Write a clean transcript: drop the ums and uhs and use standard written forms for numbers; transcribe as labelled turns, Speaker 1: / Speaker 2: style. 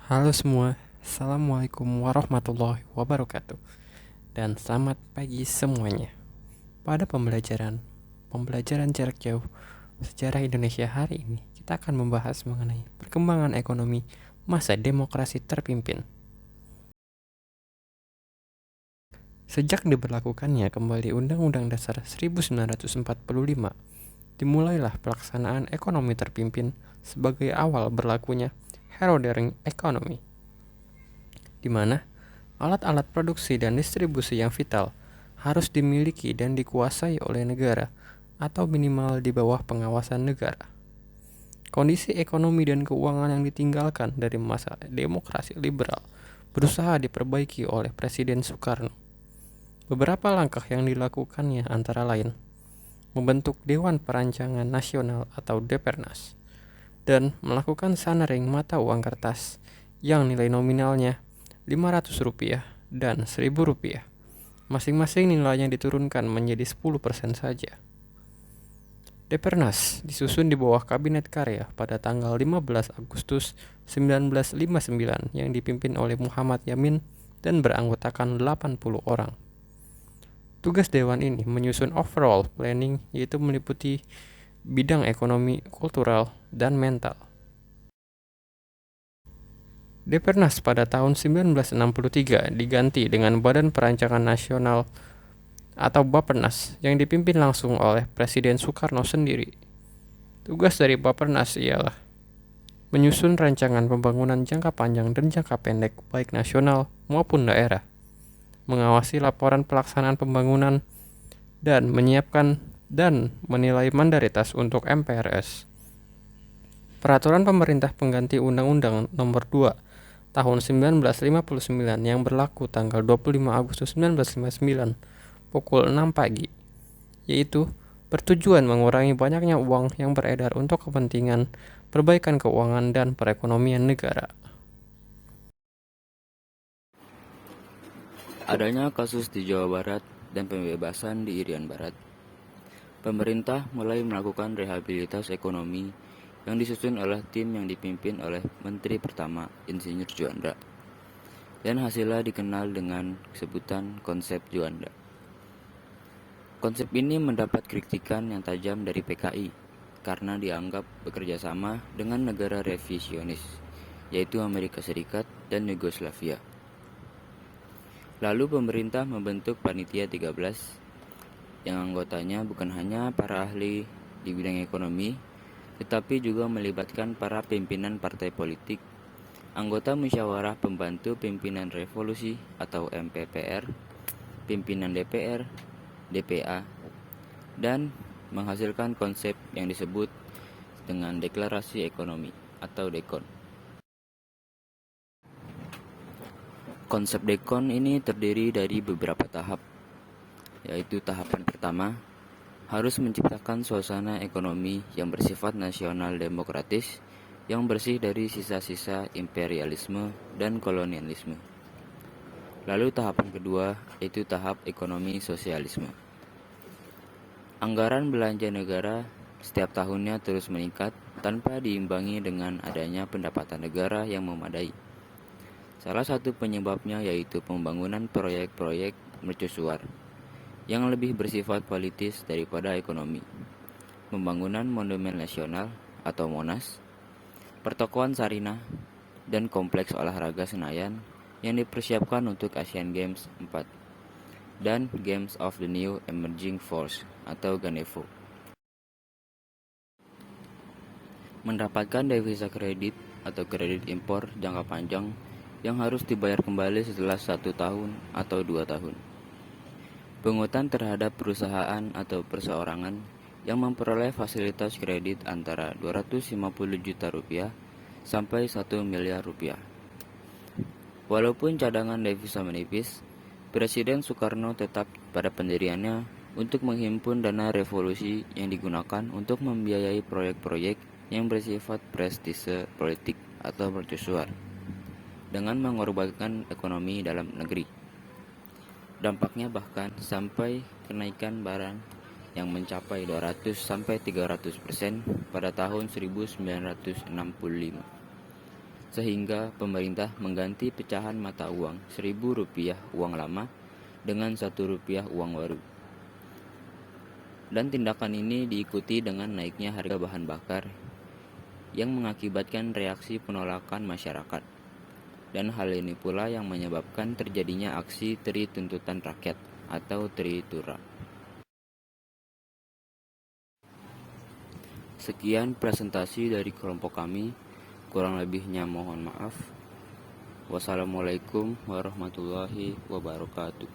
Speaker 1: Halo semua, Assalamualaikum warahmatullahi wabarakatuh. Dan selamat pagi semuanya. Pada pembelajaran jarak jauh sejarah Indonesia hari ini, kita akan membahas mengenai perkembangan ekonomi masa demokrasi terpimpin. Sejak diberlakukannya kembali Undang-Undang Dasar 1945, dimulailah pelaksanaan ekonomi terpimpin sebagai awal berlakunya Herodering Economy, di mana alat-alat produksi dan distribusi yang vital harus dimiliki dan dikuasai oleh negara atau minimal di bawah pengawasan negara. Kondisi ekonomi dan keuangan yang ditinggalkan dari masa demokrasi liberal berusaha diperbaiki oleh Presiden Soekarno. Beberapa langkah yang dilakukannya antara lain membentuk Dewan Perancangan Nasional atau Depernas dan melakukan sanering mata uang kertas yang nilai nominalnya Rp500 dan Rp1.000. Masing-masing nilainya diturunkan menjadi 10% saja. Depernas disusun di bawah Kabinet Karya pada tanggal 15 Agustus 1959 yang dipimpin oleh Muhammad Yamin dan beranggotakan 80 orang. Tugas dewan ini menyusun overall planning, yaitu meliputi bidang ekonomi, kultural, dan mental. Depernas pada tahun 1963 diganti dengan Badan Perancangan Nasional atau Bappenas yang dipimpin langsung oleh Presiden Soekarno sendiri. Tugas dari Bappenas ialah menyusun rancangan pembangunan jangka panjang dan jangka pendek baik nasional maupun daerah, mengawasi laporan pelaksanaan pembangunan, dan menyiapkan dan menilai mandaritas untuk MPRS. Peraturan pemerintah pengganti Undang-Undang Nomor 2 Tahun 1959 yang berlaku tanggal 25 Agustus 1959 pukul 6 pagi, yaitu bertujuan mengurangi banyaknya uang yang beredar untuk kepentingan perbaikan keuangan dan perekonomian negara.
Speaker 2: Adanya kasus di Jawa Barat dan pembebasan di Irian Barat, pemerintah mulai melakukan rehabilitasi ekonomi yang disusun oleh tim yang dipimpin oleh Menteri Pertama Insinyur Juanda, dan hasilnya dikenal dengan sebutan konsep Juanda. Konsep ini mendapat kritikan yang tajam dari PKI karena dianggap bekerja sama dengan negara revisionis, yaitu Amerika Serikat dan Yugoslavia. Lalu pemerintah membentuk Panitia 13 yang anggotanya bukan hanya para ahli di bidang ekonomi, tetapi juga melibatkan para pimpinan partai politik, anggota musyawarah pembantu pimpinan revolusi atau MPPR, pimpinan DPR, DPA, dan menghasilkan konsep yang disebut dengan Deklarasi Ekonomi atau DEKON. Konsep DEKON ini terdiri dari beberapa tahap, yaitu tahapan pertama, harus menciptakan suasana ekonomi yang bersifat nasional demokratis yang bersih dari sisa-sisa imperialisme dan kolonialisme. Lalu tahapan kedua yaitu tahap ekonomi sosialisme. Anggaran belanja negara setiap tahunnya terus meningkat tanpa diimbangi dengan adanya pendapatan negara yang memadai. Salah satu penyebabnya yaitu pembangunan proyek-proyek mercusuar yang lebih bersifat politis daripada ekonomi. Pembangunan Monumen Nasional atau Monas, Pertokoan Sarinah, dan Kompleks Olahraga Senayan yang dipersiapkan untuk Asian Games 4 dan Games of the New Emerging Force atau GANEVO. Mendapatkan devisa kredit atau kredit impor jangka panjang yang harus dibayar kembali setelah 1 tahun atau 2 tahun. Pungutan terhadap perusahaan atau perseorangan yang memperoleh fasilitas kredit antara Rp250 juta sampai Rp1 miliar. Walaupun cadangan devisa menipis, Presiden Soekarno tetap pada pendiriannya untuk menghimpun dana revolusi yang digunakan untuk membiayai proyek-proyek yang bersifat prestise politik atau mercusuar dengan mengorbankan ekonomi dalam negeri. Dampaknya bahkan sampai kenaikan barang yang mencapai 200-300% pada tahun 1965. sehingga pemerintah mengganti pecahan mata uang Rp1.000 uang lama dengan Rp1 uang baru. Dan tindakan ini diikuti dengan naiknya harga bahan bakar yang mengakibatkan reaksi penolakan masyarakat. Dan hal ini pula yang menyebabkan terjadinya aksi Tri Tuntutan Rakyat atau Tritura. Sekian presentasi dari kelompok kami, kurang lebihnya mohon maaf. Wassalamualaikum warahmatullahi wabarakatuh.